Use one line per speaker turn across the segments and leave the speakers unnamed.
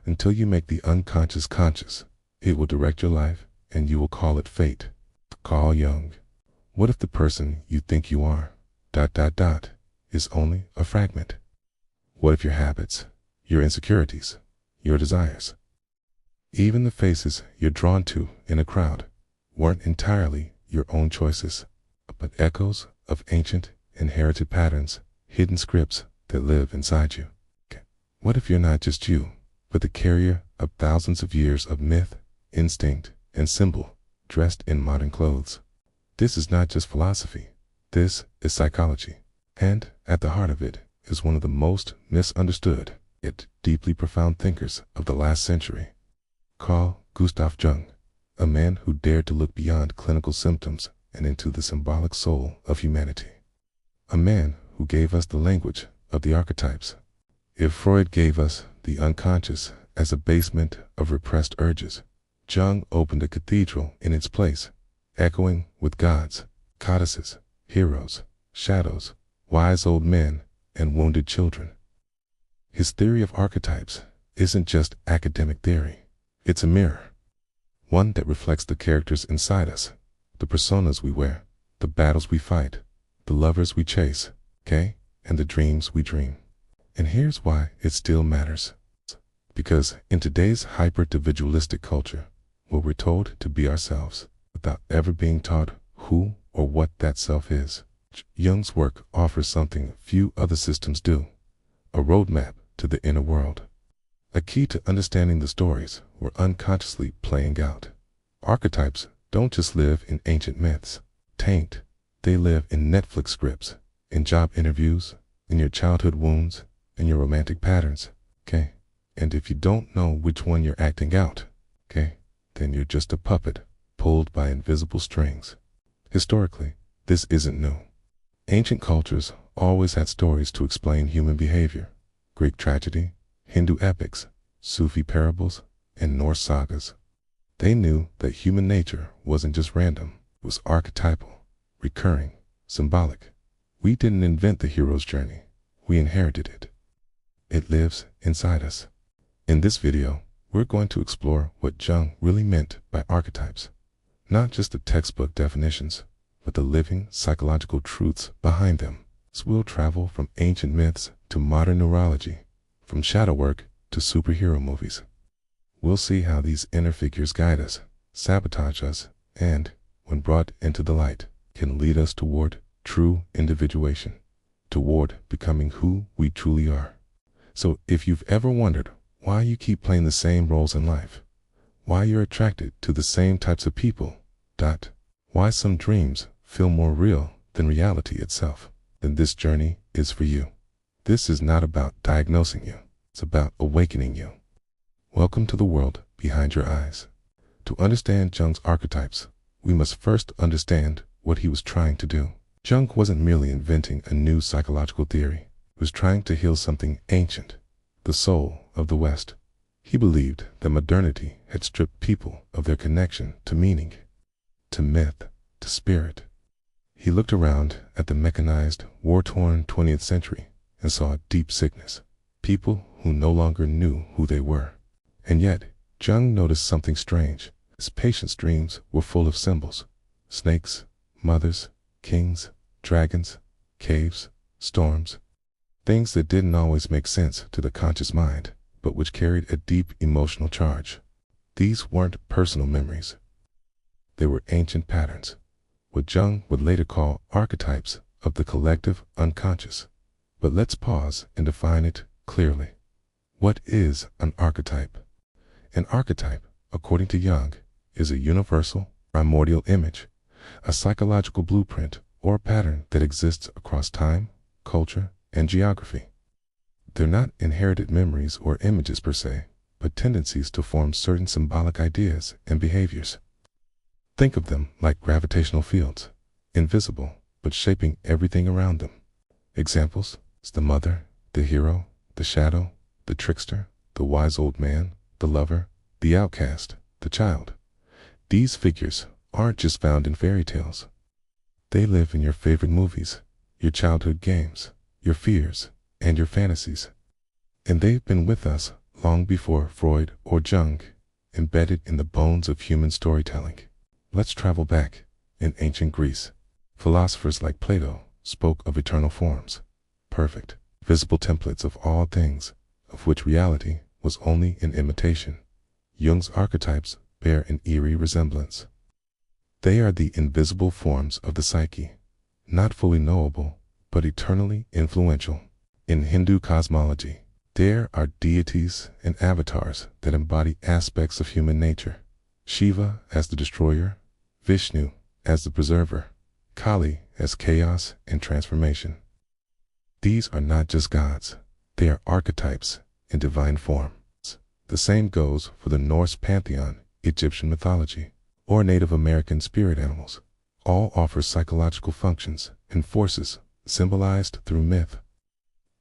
until you make the unconscious conscious. It will direct your life, and you will call it fate. Carl Jung. What if the person you think you are, is only a fragment? What if your habits, your insecurities, your desires, even the faces you're drawn to in a crowd, weren't entirely your own choices, but echoes of ancient, inherited patterns, hidden scripts that live inside you? What if you're not just you, but the carrier of thousands of years of myth, instinct, and symbol, dressed in modern clothes? This is not just philosophy. This is psychology. And at the heart of it is one of the most misunderstood, yet deeply profound thinkers of the last century, Carl Jung, a man who dared to look beyond clinical symptoms and into the symbolic soul of humanity. A man who gave us the language of the archetypes. If Freud gave us the unconscious as a basement of repressed urges, Jung opened a cathedral in its place, echoing with gods, goddesses, heroes, shadows, wise old men, and wounded children. His theory of archetypes isn't just academic theory. It's a mirror, one that reflects the characters inside us, the personas we wear, the battles we fight, the lovers we chase, and the dreams we dream. And here's why it still matters. Because in today's hyper-individualistic culture, where we're told to be ourselves without ever being taught who or what that self is, Jung's work offers something few other systems do: a roadmap to the inner world, a key to understanding the stories we're unconsciously playing out. Archetypes don't just live in ancient myths, they live in Netflix scripts, in job interviews, in your childhood wounds, in your romantic patterns, And if you don't know which one you're acting out, then you're just a puppet pulled by invisible strings. Historically, this isn't new. Ancient cultures always had stories to explain human behavior. Greek tragedy, Hindu epics, Sufi parables, and Norse sagas. They knew that human nature wasn't just random, it was archetypal, recurring, symbolic. We didn't invent the hero's journey, we inherited it. It lives inside us. In this video, we're going to explore what Jung really meant by archetypes. Not just the textbook definitions, but the living psychological truths behind them. So we'll travel from ancient myths to modern neurology, from shadow work to superhero movies. We'll see how these inner figures guide us, sabotage us, and, when brought into the light, can lead us toward true individuation, toward becoming who we truly are. So if you've ever wondered why you keep playing the same roles in life, why you're attracted to the same types of people, why some dreams feel more real than reality itself, then this journey is for you. This is not about diagnosing you, it's about awakening you. Welcome to the world behind your eyes. To understand Jung's archetypes, we must first understand what he was trying to do. Jung wasn't merely inventing a new psychological theory. He was trying to heal something ancient, the soul of the West. He believed that modernity had stripped people of their connection to meaning, to myth, to spirit. He looked around at the mechanized, war-torn 20th century and saw deep sickness, people who no longer knew who they were. And yet, Jung noticed something strange. His patients' dreams were full of symbols: snakes, mothers, kings, dragons, caves, storms. Things that didn't always make sense to the conscious mind, but which carried a deep emotional charge. These weren't personal memories. They were ancient patterns, what Jung would later call archetypes of the collective unconscious. But let's pause and define it clearly. What is an archetype? An archetype, according to Jung, is a universal, primordial image, a psychological blueprint or pattern that exists across time, culture, and geography. They're not inherited memories or images per se, but tendencies to form certain symbolic ideas and behaviors. Think of them like gravitational fields, invisible, but shaping everything around them. Examples: the mother, the hero, the shadow, the trickster, the wise old man, the lover, the outcast, the child. These figures aren't just found in fairy tales. They live in your favorite movies, your childhood games, your fears, and your fantasies. And they've been with us long before Freud or Jung, embedded in the bones of human storytelling. Let's travel back. In ancient Greece, philosophers like Plato spoke of eternal forms, perfect, visible templates of all things, of which reality was only an imitation. Jung's archetypes bear an eerie resemblance. They are the invisible forms of the psyche, not fully knowable, but eternally influential. In Hindu cosmology, there are deities and avatars that embody aspects of human nature. Shiva as the destroyer, Vishnu as the preserver, Kali as chaos and transformation. These are not just gods, they are archetypes in divine form. The same goes for the Norse pantheon, Egyptian mythology, or Native American spirit animals. All offer psychological functions and forces symbolized through myth.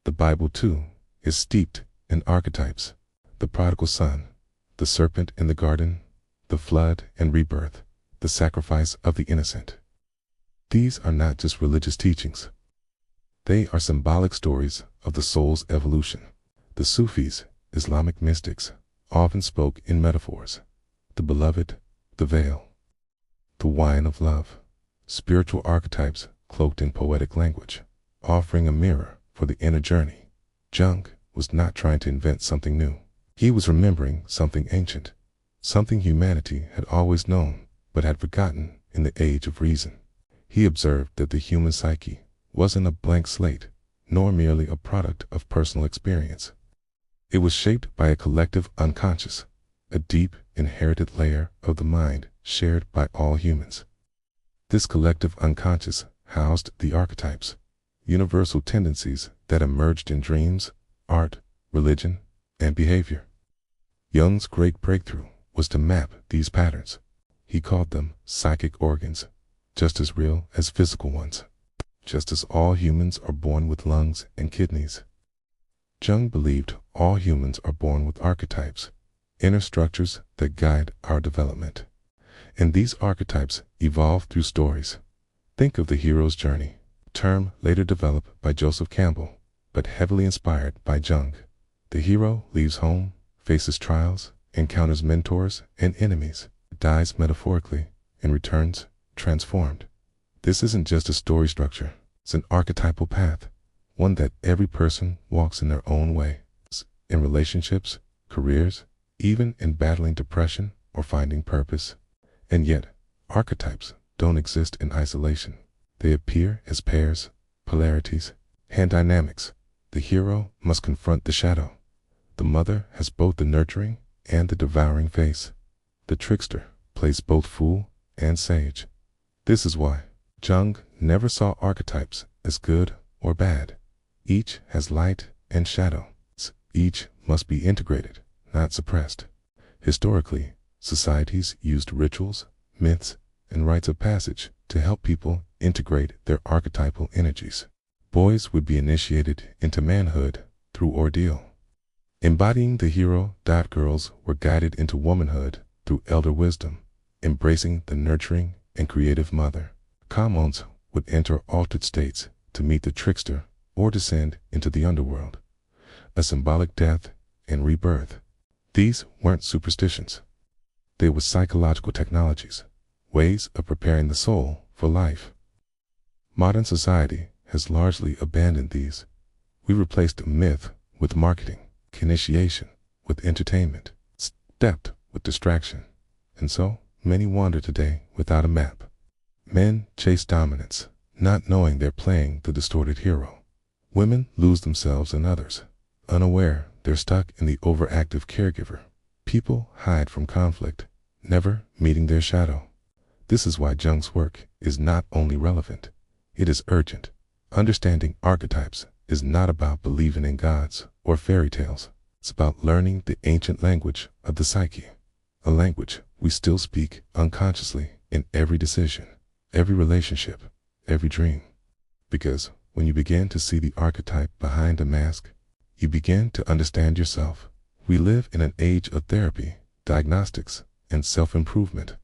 The Bible, too, is steeped in archetypes. The prodigal son, the serpent in the garden, the flood and rebirth, the sacrifice of the innocent. These are not just religious teachings. They are symbolic stories of the soul's evolution. The Sufis, Islamic mystics, often spoke in metaphors. The beloved, the veil, the wine of love. Spiritual archetypes cloaked in poetic language, offering a mirror for the inner journey. Jung was not trying to invent something new. He was remembering something ancient, something humanity had always known, but had forgotten in the age of reason. He observed that the human psyche wasn't a blank slate, nor merely a product of personal experience. It was shaped by a collective unconscious, a deep, inherited layer of the mind shared by all humans. This collective unconscious housed the archetypes, universal tendencies that emerged in dreams, art, religion, and behavior. Jung's great breakthrough was to map these patterns. He called them psychic organs, just as real as physical ones. Just as all humans are born with lungs and kidneys, Jung believed all humans are born with archetypes, inner structures that guide our development. And these archetypes evolve through stories. Think of the hero's journey, a term later developed by Joseph Campbell, but heavily inspired by Jung. The hero leaves home, faces trials, encounters mentors and enemies, dies metaphorically, and returns transformed. This isn't just a story structure, it's an archetypal path, one that every person walks in their own way, in relationships, careers, even in battling depression or finding purpose. And yet, archetypes don't exist in isolation. They appear as pairs, polarities, and dynamics. The hero must confront the shadow. The mother has both the nurturing and the devouring face. The trickster plays both fool and sage. This is why Jung never saw archetypes as good or bad. Each has light and shadow. Each must be integrated, not suppressed. Historically, societies used rituals, myths, and rites of passage to help people integrate their archetypal energies. Boys would be initiated into manhood through ordeal. Embodying the hero, girls were guided into womanhood through elder wisdom, embracing the nurturing and creative mother. Commons would enter altered states to meet the trickster or descend into the underworld, a symbolic death and rebirth. These weren't superstitions. They were psychological technologies, ways of preparing the soul for life. Modern society has largely abandoned these. We replaced myth with marketing, initiation with entertainment, depth with distraction, and so many wander today without a map. Men chase dominance, not knowing they're playing the distorted hero. Women lose themselves in others, unaware they're stuck in the overactive caregiver. People hide from conflict, never meeting their shadow. This is why Jung's work is not only relevant, it is urgent. Understanding archetypes is not about believing in gods or fairy tales. It's about learning the ancient language of the psyche, a language we still speak unconsciously in every decision, every relationship, every dream. Because when you begin to see the archetype behind a mask, you begin to understand yourself. We live in an age of therapy, diagnostics, and self-improvement.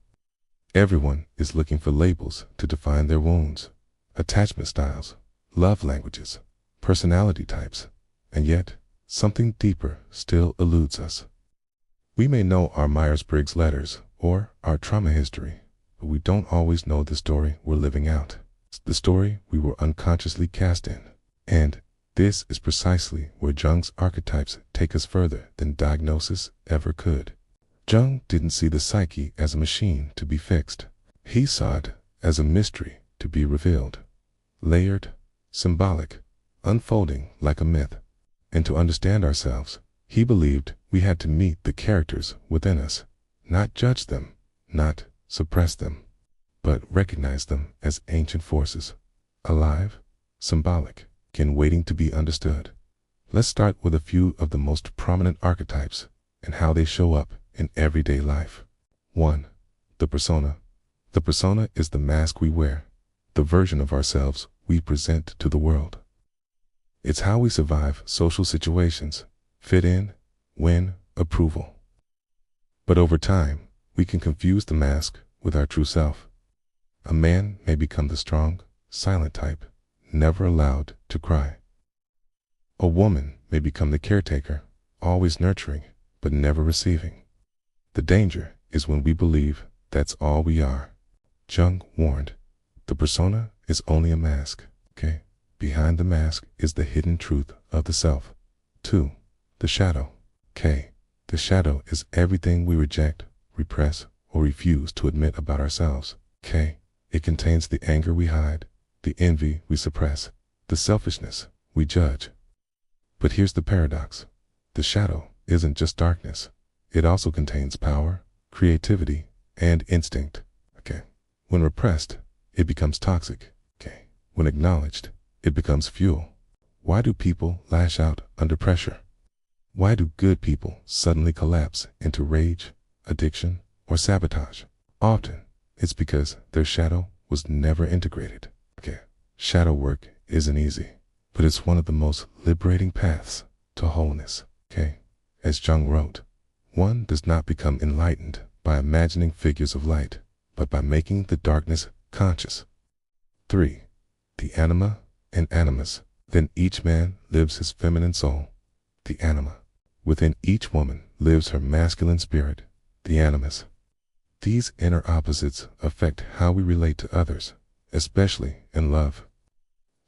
Everyone is looking for labels to define their wounds, attachment styles, love languages, personality types, and yet something deeper still eludes us. We may know our Myers-Briggs letters or our trauma history, but we don't always know the story we're living out, the story we were unconsciously cast in. And this is precisely where Jung's archetypes take us further than diagnosis ever could. Jung didn't see the psyche as a machine to be fixed. He saw it as a mystery to be revealed, layered, symbolic, unfolding like a myth. And to understand ourselves, he believed we had to meet the characters within us, not judge them, not suppress them, but recognize them as ancient forces, alive, symbolic, and waiting to be understood. Let's start with a few of the most prominent archetypes and how they show up in everyday life. 1. The persona. The persona is the mask we wear, the version of ourselves we present to the world. It's how we survive social situations, fit in, win approval. But over time, we can confuse the mask with our true self. A man may become the strong, silent type, never allowed to cry. A woman may become the caretaker, always nurturing, but never receiving. The danger is when we believe that's all we are. Jung warned, the persona is only a mask, okay? Behind the mask is the hidden truth of the self. 2. The shadow. K. The shadow is everything we reject, repress, or refuse to admit about ourselves. K. It contains the anger we hide, the envy we suppress, the selfishness we judge. But here's the paradox. The shadow isn't just darkness. It also contains power, creativity, and instinct. Okay. When repressed, it becomes toxic. Okay. When acknowledged, it becomes fuel. Why do people lash out under pressure? Why do good people suddenly collapse into rage, addiction, or sabotage? Often, it's because their shadow was never integrated. Okay. Shadow work isn't easy, but it's one of the most liberating paths to wholeness. Okay. As Jung wrote, one does not become enlightened by imagining figures of light, but by making the darkness conscious. 3. The Anima and Animus. Then each man lives his feminine soul, the Anima. Within each woman lives her masculine spirit, the Animus. These inner opposites affect how we relate to others, especially in love.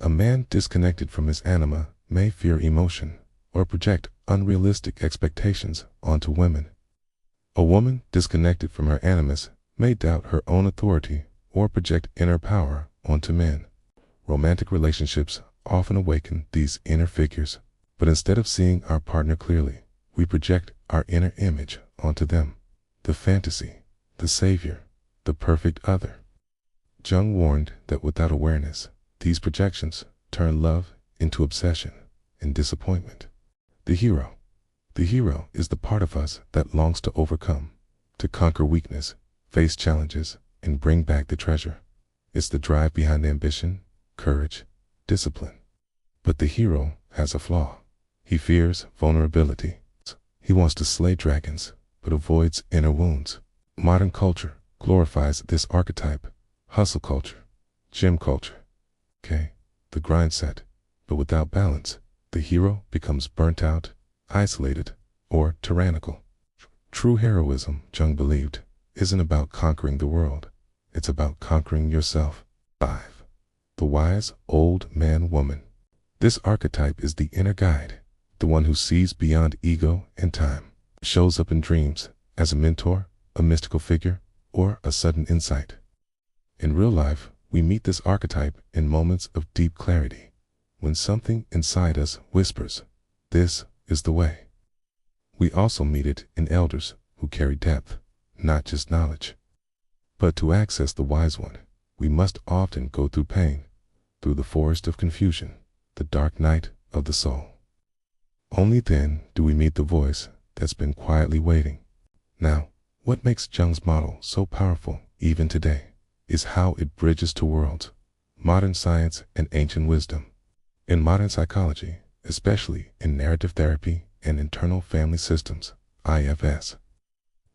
A man disconnected from his Anima may fear emotion or project unrealistic expectations onto women. A woman disconnected from her Animus may doubt her own authority or project inner power onto men. Romantic relationships often awaken these inner figures, but instead of seeing our partner clearly, we project our inner image onto them, the fantasy, the savior, the perfect other. Jung warned that without awareness, these projections turn love into obsession and disappointment. The hero. The hero is the part of us that longs to overcome, to conquer weakness, face challenges, and bring back the treasure. It's the drive behind ambition, courage, discipline. But the hero has a flaw. He fears vulnerability. He wants to slay dragons, but avoids inner wounds. Modern culture glorifies this archetype. Hustle culture, gym culture, okay, the grind set. But without balance, the hero becomes burnt out, isolated, or tyrannical. True heroism, Jung believed, isn't about conquering the world. It's about conquering yourself. 5. The wise old man-woman. This archetype is the inner guide, the one who sees beyond ego and time, shows up in dreams as a mentor, a mystical figure, or a sudden insight. In real life, we meet this archetype in moments of deep clarity, when something inside us whispers, "This is the way." We also meet it in elders who carry depth, not just knowledge. But to access the wise one, we must often go through pain, through the forest of confusion, the dark night of the soul. Only then do we meet the voice that's been quietly waiting. Now, what makes Jung's model so powerful even today is how it bridges two worlds, modern science and ancient wisdom. In modern psychology, especially in narrative therapy and internal family systems, IFS,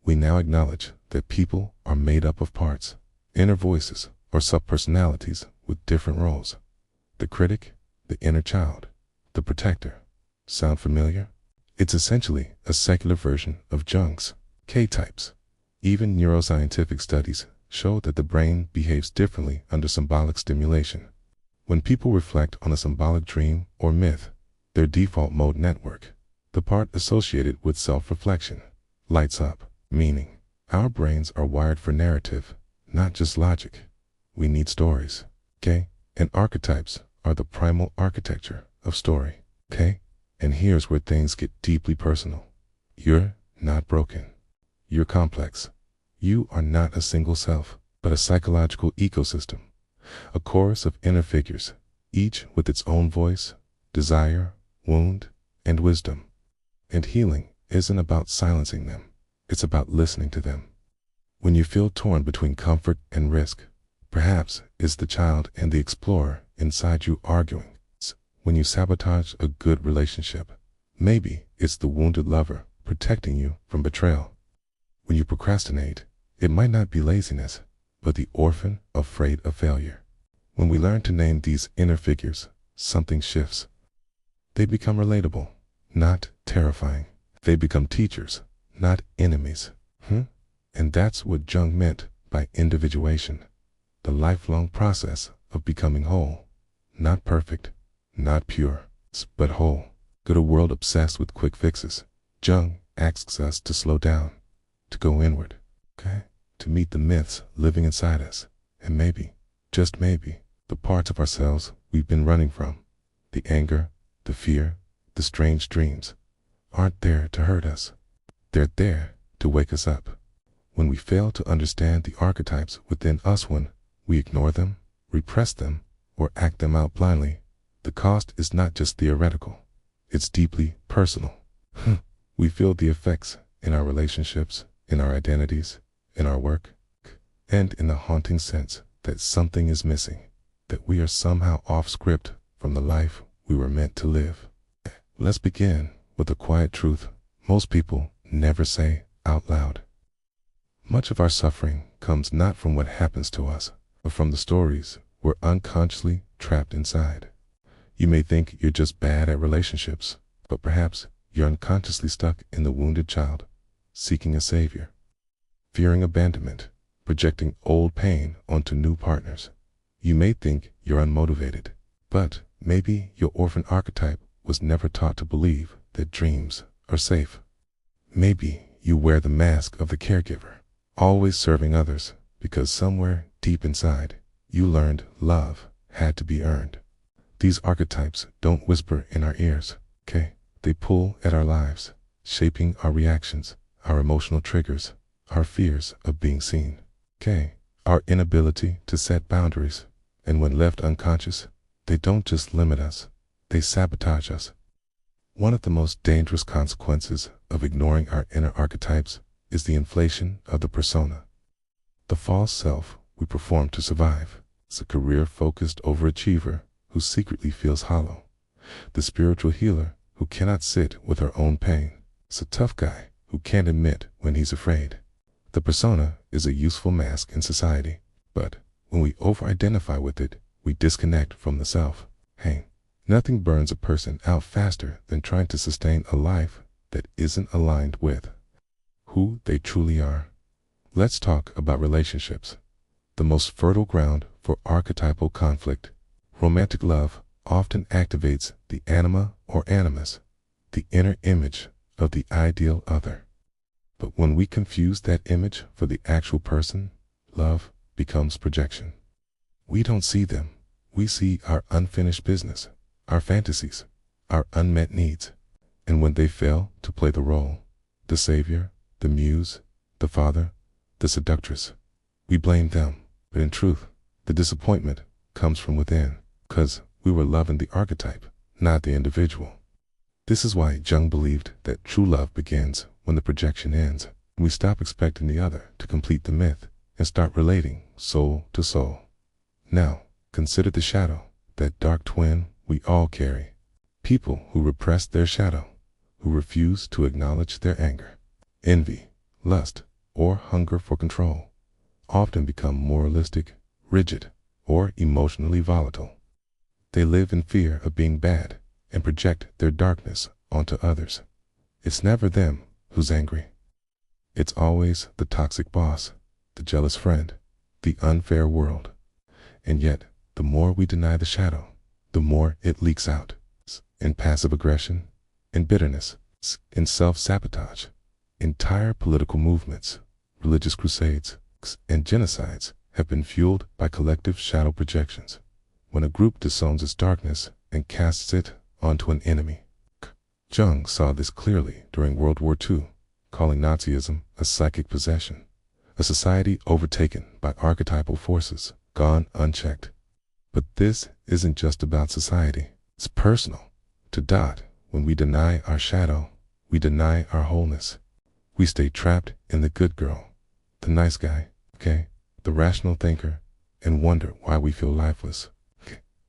we now acknowledge that people are made up of parts, inner voices, or subpersonalities with different roles. The critic, the inner child, the protector. Sound familiar? It's essentially a secular version of Jung's K-types. Even neuroscientific studies show that the brain behaves differently under symbolic stimulation. When people reflect on a symbolic dream or myth, their default mode network, the part associated with self-reflection, lights up, meaning our brains are wired for narrative, not just logic. We need stories, okay? And archetypes are the primal architecture of story, okay? And here's where things get deeply personal. You're not broken. You're complex. You are not a single self, but a psychological ecosystem, a chorus of inner figures, each with its own voice, desire, wound, and wisdom. And healing isn't about silencing them. It's about listening to them. When you feel torn between comfort and risk, perhaps it's the child and the explorer inside you arguing. When you sabotage a good relationship, maybe it's the wounded lover protecting you from betrayal. When you procrastinate, it might not be laziness, but the orphan afraid of failure. When we learn to name these inner figures, something shifts. They become relatable, not terrifying. They become teachers, not enemies. And that's what Jung meant by individuation, the lifelong process of becoming whole, not perfect, not pure, but whole. Good a world obsessed with quick fixes. Jung asks us to slow down, to go inward, okay? To meet the myths living inside us, and maybe, just maybe, the parts of ourselves we've been running from, the anger, the fear, the strange dreams, aren't there to hurt us. They're there to wake us up. When we fail to understand the archetypes within us, when we ignore them, repress them, or act them out blindly, the cost is not just theoretical, it's deeply personal. We feel the effects in our relationships, in our identities, in our work, and in the haunting sense that something is missing, that we are somehow off script from the life we were meant to live. Let's begin with a quiet truth most people never say out loud. Much of our suffering comes not from what happens to us, but from the stories we're unconsciously trapped inside. You may think you're just bad at relationships, but perhaps you're unconsciously stuck in the wounded child, seeking a savior, fearing abandonment, projecting old pain onto new partners. You may think you're unmotivated, but maybe your orphan archetype was never taught to believe that dreams are safe. Maybe you wear the mask of the caregiver, always serving others, because somewhere deep inside, you learned love had to be earned. These archetypes don't whisper in our ears, okay? They pull at our lives, shaping our reactions, our emotional triggers, our fears of being seen, okay? Our inability to set boundaries. And when left unconscious, they don't just limit us, they sabotage us. One of the most dangerous consequences of ignoring our inner archetypes is the inflation of the persona. The false self we perform to survive. It's a career-focused overachiever who secretly feels hollow. The spiritual healer who cannot sit with her own pain. It's a tough guy who can't admit when he's afraid. The persona is a useful mask in society, but when we over-identify with it, we disconnect from the self. Hey, nothing burns a person out faster than trying to sustain a life that isn't aligned with who they truly are. Let's talk about relationships, the most fertile ground for archetypal conflict. Romantic love often activates the anima or animus, the inner image of the ideal other. But when we confuse that image for the actual person, love becomes projection. We don't see them. We see our unfinished business, our fantasies, our unmet needs. And when they fail to play the role, the savior, the muse, the father, the seductress, we blame them. But in truth, the disappointment comes from within, because we were loving the archetype, not the individual. This is why Jung believed that true love begins when the projection ends. We stop expecting the other to complete the myth and start relating soul to soul. Now, consider the shadow, that dark twin we all carry. People who repress their shadow, who refuse to acknowledge their anger, envy, lust, or hunger for control, often become moralistic, rigid, or emotionally volatile. They live in fear of being bad and project their darkness onto others. It's never them who's angry. It's always the toxic boss, the jealous friend, the unfair world. And yet, the more we deny the shadow, the more it leaks out. In passive aggression, in bitterness, in self-sabotage. Entire political movements, religious crusades, and genocides have been fueled by collective shadow projections. When a group disowns its darkness and casts it onto an enemy. Jung saw this clearly during World War II, calling Nazism a psychic possession, a society overtaken by archetypal forces, gone unchecked. But this isn't just about society, it's personal. When we deny our shadow, we deny our wholeness. We stay trapped in the good girl, the nice guy, the rational thinker, and wonder why we feel lifeless,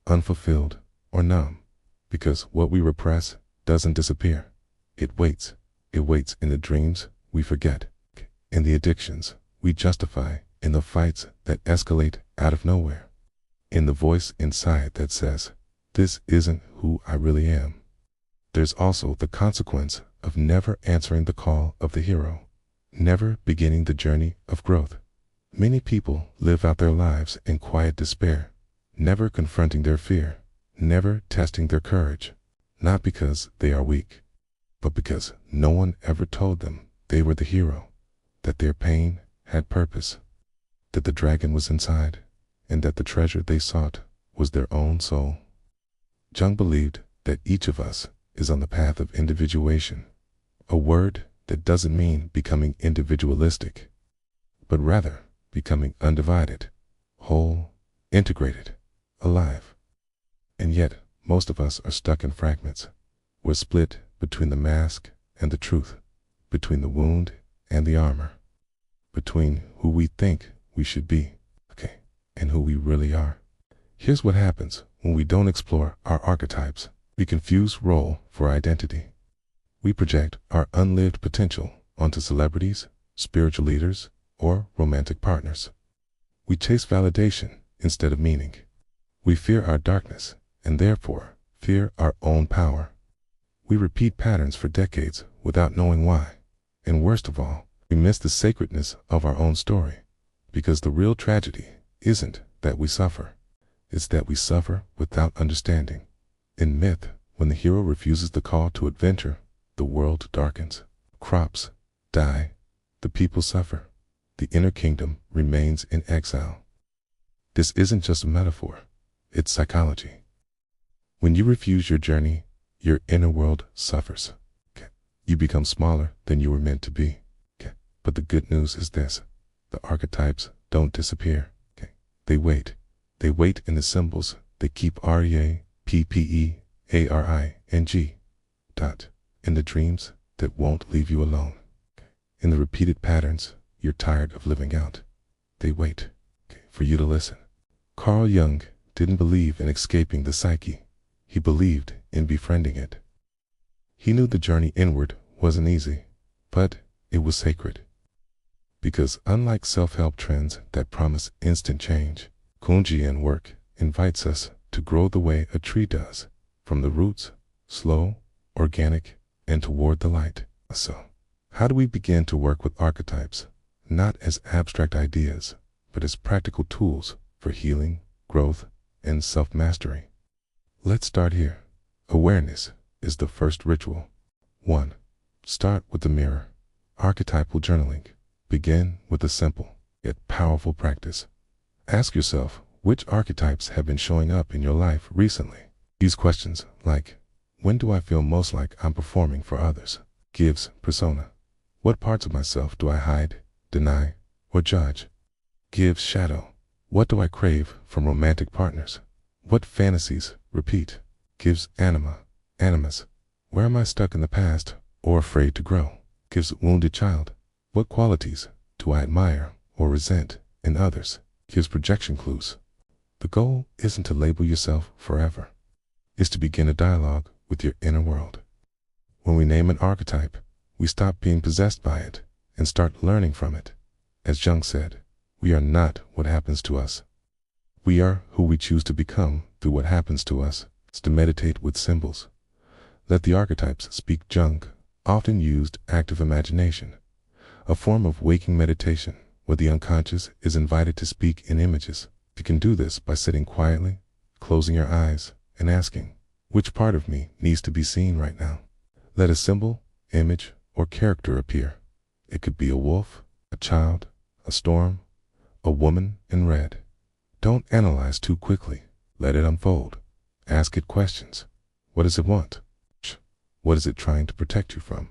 unfulfilled, or numb. Because what we repress doesn't disappear. It waits. It waits in the dreams we forget, in the addictions we justify, in the fights that escalate out of nowhere, in the voice inside that says, "This isn't who I really am." There's also the consequence of never answering the call of the hero, never beginning the journey of growth. Many people live out their lives in quiet despair, never confronting their fear, never testing their courage, not because they are weak, but because no one ever told them they were the hero, that their pain had purpose, that the dragon was inside, and that the treasure they sought was their own soul. Jung believed that each of us is on the path of individuation, a word that doesn't mean becoming individualistic, but rather becoming undivided, whole, integrated, alive. And yet, most of us are stuck in fragments. We're split between the mask and the truth, between the wound and the armor, between who we think we should be, and who we really are. Here's what happens when we don't explore our archetypes. We confuse role for identity. We project our unlived potential onto celebrities, spiritual leaders, or romantic partners. We chase validation instead of meaning. We fear our darkness and therefore fear our own power. We repeat patterns for decades without knowing why. And worst of all, we miss the sacredness of our own story. Because the real tragedy isn't that we suffer. It's that we suffer without understanding. In myth, when the hero refuses the call to adventure, the world darkens. Crops die. The people suffer. The inner kingdom remains in exile. This isn't just a metaphor. It's psychology. When you refuse your journey, your inner world suffers. You become smaller than you were meant to be. But the good news is this. The archetypes don't disappear. They wait. They wait in the symbols that keep REAPPEARING. In the dreams that won't leave you alone. In the repeated patterns you're tired of living out. They wait for you to listen. Carl Jung didn't believe in escaping the psyche. He believed in befriending it. He knew the journey inward wasn't easy, but it was sacred. Because unlike self-help trends that promise instant change, Jungian work invites us to grow the way a tree does, from the roots, slow, organic, and toward the light. So, how do we begin to work with archetypes, not as abstract ideas, but as practical tools for healing, growth, and self-mastery? Let's start here. Awareness is the first ritual. 1. Start with the mirror. Archetypal journaling. Begin with a simple, yet powerful practice. Ask yourself, which archetypes have been showing up in your life recently? Use questions like, when do I feel most like I'm performing for others? Gives persona. What parts of myself do I hide, deny, or judge? Gives shadow. What do I crave from romantic partners? What fantasies repeat? Gives anima. Animus. Where am I stuck in the past or afraid to grow? Gives wounded child. What qualities do I admire or resent in others? Gives projection clues. The goal isn't to label yourself forever. It's to begin a dialogue with your inner world. When we name an archetype, we stop being possessed by it and start learning from it. As Jung said, we are not what happens to us. We are who we choose to become through what happens to us. It's to meditate with symbols. Let the archetypes speak. Jung often used active imagination, a form of waking meditation where the unconscious is invited to speak in images. You can do this by sitting quietly, closing your eyes, and asking, which part of me needs to be seen right now? Let a symbol, image, or character appear. It could be a wolf, a child, a storm, a woman in red. Don't analyze too quickly. Let it unfold. Ask it questions. What does it want? What is it trying to protect you from?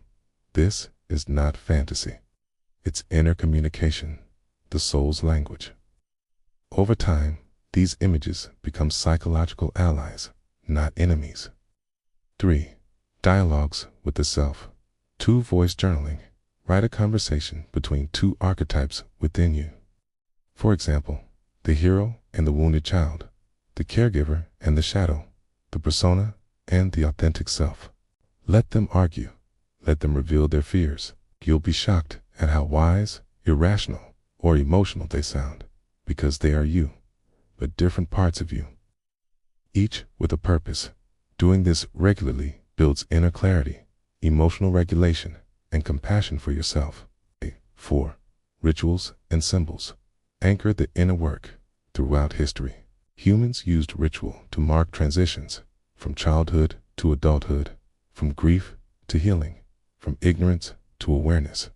This is not fantasy. It's inner communication, the soul's language. Over time, these images become psychological allies, not enemies. 3. Dialogues with the self. 2. Voice journaling. Write a conversation between two archetypes within you. For example, the hero and the wounded child, the caregiver and the shadow, the persona and the authentic self. Let them argue. Let them reveal their fears. You'll be shocked at how wise, irrational, or emotional they sound, because they are you, but different parts of you, each with a purpose. Doing this regularly builds inner clarity, emotional regulation, and compassion for yourself. 4. Rituals and symbols. Anchor the inner work. Throughout history, humans used ritual to mark transitions, from childhood to adulthood, from grief to healing, from ignorance to awareness.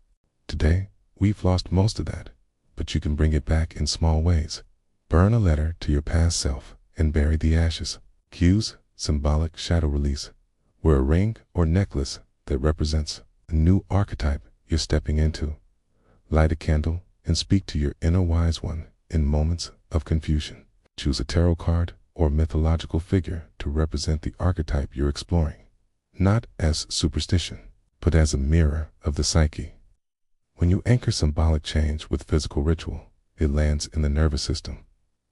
Today, we've lost most of that, but you can bring it back in small ways. Burn a letter to your past self and bury the ashes. Use symbolic shadow release. Wear a ring or necklace that represents a new archetype you're stepping into. Light a candle and speak to your inner wise one in moments of confusion. Choose a tarot card or mythological figure to represent the archetype you're exploring, not as superstition, but as a mirror of the psyche. When you anchor symbolic change with physical ritual, it lands in the nervous system.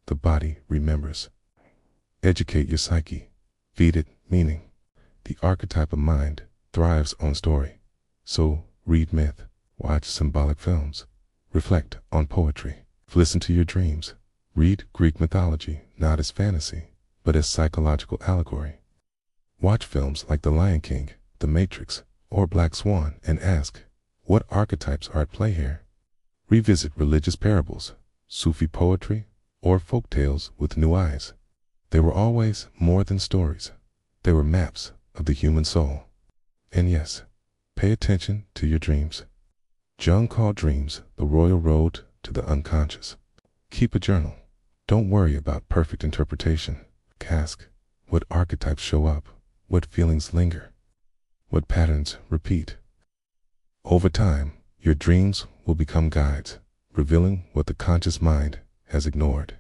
The body remembers. Educate your psyche. Feed it meaning. The archetype of mind thrives on story. So read myth, watch symbolic films, reflect on poetry, listen to your dreams. Read Greek mythology not as fantasy, but as psychological allegory. Watch films like The Lion King, The Matrix, or Black Swan and ask, what archetypes are at play here? Revisit religious parables, Sufi poetry, or folk tales with new eyes. They were always more than stories. They were maps of the human soul. And yes, pay attention to your dreams. Jung called dreams the royal road to the unconscious. Keep a journal. Don't worry about perfect interpretation. Ask, what archetypes show up? What feelings linger? What patterns repeat? Over time, your dreams will become guides, revealing what the conscious mind has ignored.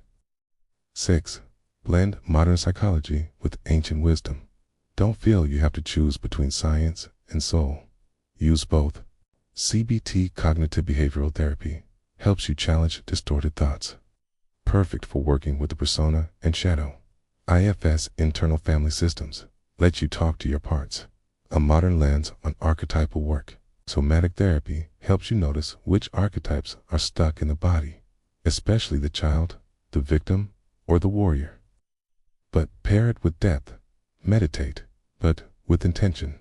6. Blend modern psychology with ancient wisdom. Don't feel you have to choose between science and soul. Use both. CBT, cognitive behavioral therapy, helps you challenge distorted thoughts. Perfect for working with the persona and shadow. IFS, internal family systems, lets you talk to your parts. A modern lens on archetypal work. Somatic therapy helps you notice which archetypes are stuck in the body, especially the child, the victim, or the warrior. But pair it with depth. Meditate, but with intention.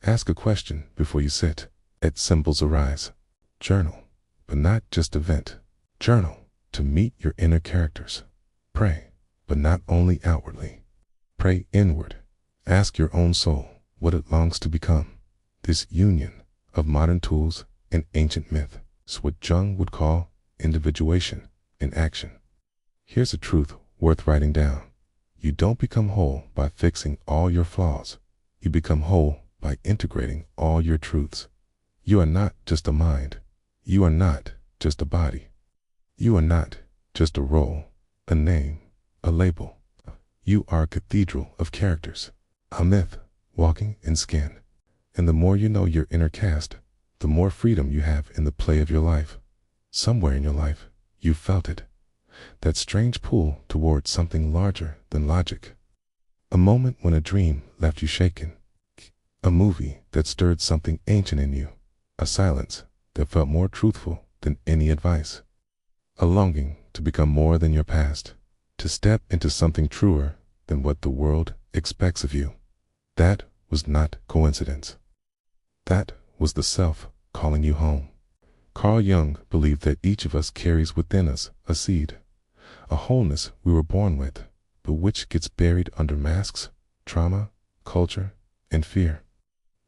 Ask a question before you sit. Let symbols arise. Journal, but not just to vent. Journal to meet your inner characters. Pray, but not only outwardly. Pray inward. Ask your own soul what it longs to become. This union of modern tools and ancient myth is what Jung would call individuation in action. Here's a truth worth writing down. You don't become whole by fixing all your flaws. You become whole by integrating all your truths. You are not just a mind. You are not just a body. You are not just a role, a name, a label. You are a cathedral of characters, a myth walking in skin. And the more you know your inner cast, the more freedom you have in the play of your life. Somewhere in your life, you felt it. That strange pull towards something larger than logic. A moment when a dream left you shaken. A movie that stirred something ancient in you. A silence that felt more truthful than any advice. A longing to become more than your past. To step into something truer than what the world expects of you. That was not coincidence. That was the self calling you home. Carl Jung believed that each of us carries within us a seed, a wholeness we were born with, but which gets buried under masks, trauma, culture, and fear.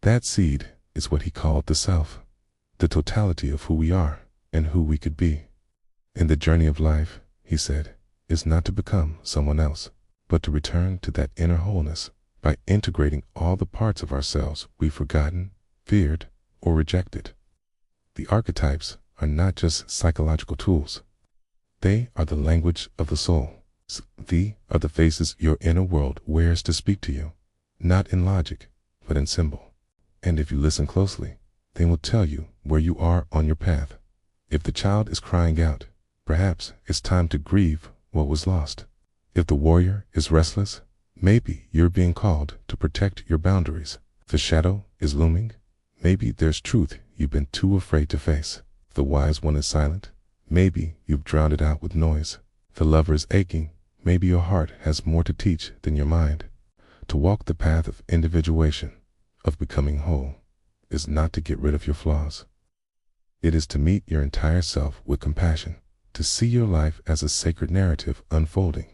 That seed is what he called the self, the totality of who we are and who we could be. In the journey of life, he said, is not to become someone else, but to return to that inner wholeness by integrating all the parts of ourselves we've forgotten, feared, or rejected. The archetypes are not just psychological tools. They are the language of the soul. They are the faces your inner world wears to speak to you, not in logic, but in symbol. And if you listen closely, they will tell you where you are on your path. If the child is crying out, perhaps it's time to grieve what was lost. If the warrior is restless, maybe you're being called to protect your boundaries. If the shadow is looming, maybe there's truth you've been too afraid to face. If the wise one is silent, maybe you've drowned it out with noise. If the lover is aching, maybe your heart has more to teach than your mind. To walk the path of individuation, of becoming whole, is not to get rid of your flaws. It is to meet your entire self with compassion, to see your life as a sacred narrative unfolding.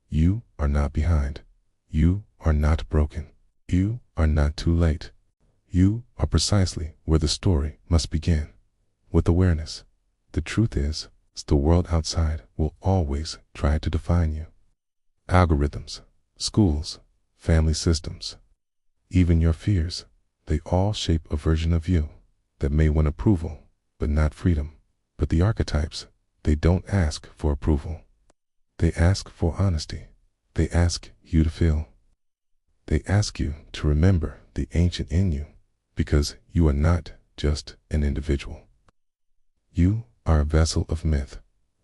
You are not behind. You are not broken. You are not too late. You are precisely where the story must begin, with awareness. The truth is, the world outside will always try to define you. Algorithms, schools, family systems, even your fears, they all shape a version of you that may win approval, but not freedom. But the archetypes, they don't ask for approval. They ask for honesty. They ask you to feel. They ask you to remember the ancient in you, because you are not just an individual. You are a vessel of myth,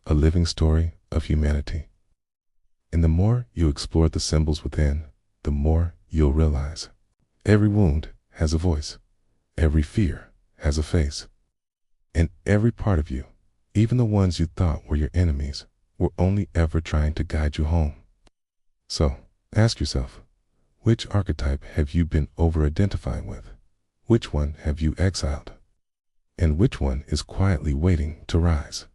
a living story of humanity. And the more you explore the symbols within, the more you'll realize every wound has a voice, every fear has a face, and every part of you, even the ones you thought were your enemies, were only ever trying to guide you home. So, ask yourself, which archetype have you been over-identifying with? Which one have you exiled? And which one is quietly waiting to rise?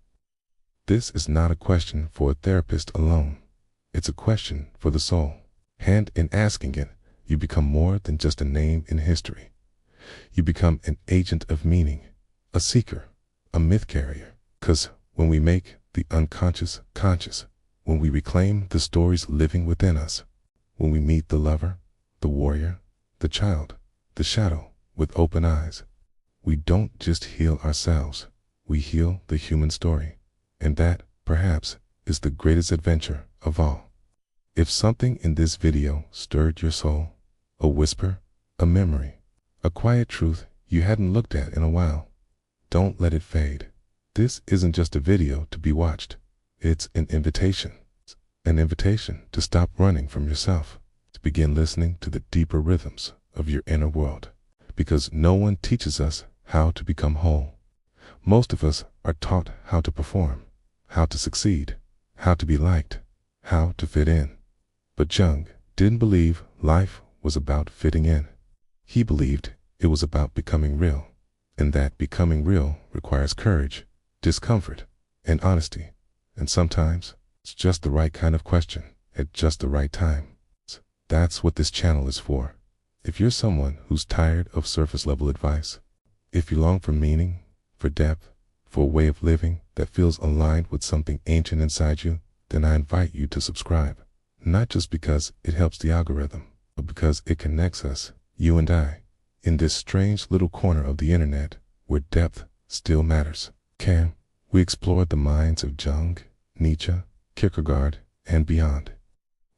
This is not a question for a therapist alone. It's a question for the soul. And in asking it, you become more than just a name in history. You become an agent of meaning, a seeker, a myth carrier. 'Cause when we make the unconscious conscious, when we reclaim the stories living within us, when we meet the lover, the warrior, the child, the shadow with open eyes, we don't just heal ourselves, we heal the human story. And that, perhaps, is the greatest adventure of all. If something in this video stirred your soul, a whisper, a memory, a quiet truth you hadn't looked at in a while, don't let it fade. This isn't just a video to be watched. It's an invitation to stop running from yourself, to begin listening to the deeper rhythms of your inner world. Because no one teaches us how to become whole. Most of us are taught how to perform, how to succeed, how to be liked, how to fit in. But Jung didn't believe life was about fitting in. He believed it was about becoming real, and that becoming real requires courage, discomfort, and honesty. And sometimes it's just the right kind of question at just the right time. That's what this channel is for. If you're someone who's tired of surface level advice, if you long for meaning, for depth, for a way of living that feels aligned with something ancient inside you, then I invite you to subscribe. Not just because it helps the algorithm, but because it connects us, you and I, in this strange little corner of the internet where depth still matters. We explored the minds of Jung, Nietzsche, Kierkegaard, and beyond.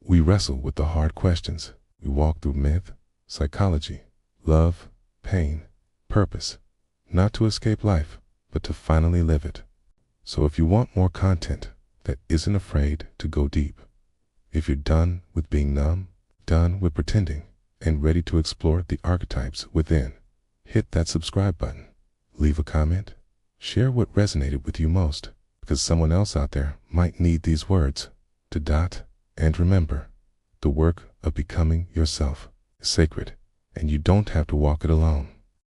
We wrestle with the hard questions. We walk through myth, psychology, love, pain, purpose, not to escape life, but to finally live it. So if you want more content that isn't afraid to go deep, if you're done with being numb, done with pretending, and ready to explore the archetypes within, hit that subscribe button, leave a comment, share what resonated with you most, because someone else out there might need these words to dot. And remember, the work of becoming yourself is sacred, and you don't have to walk it alone.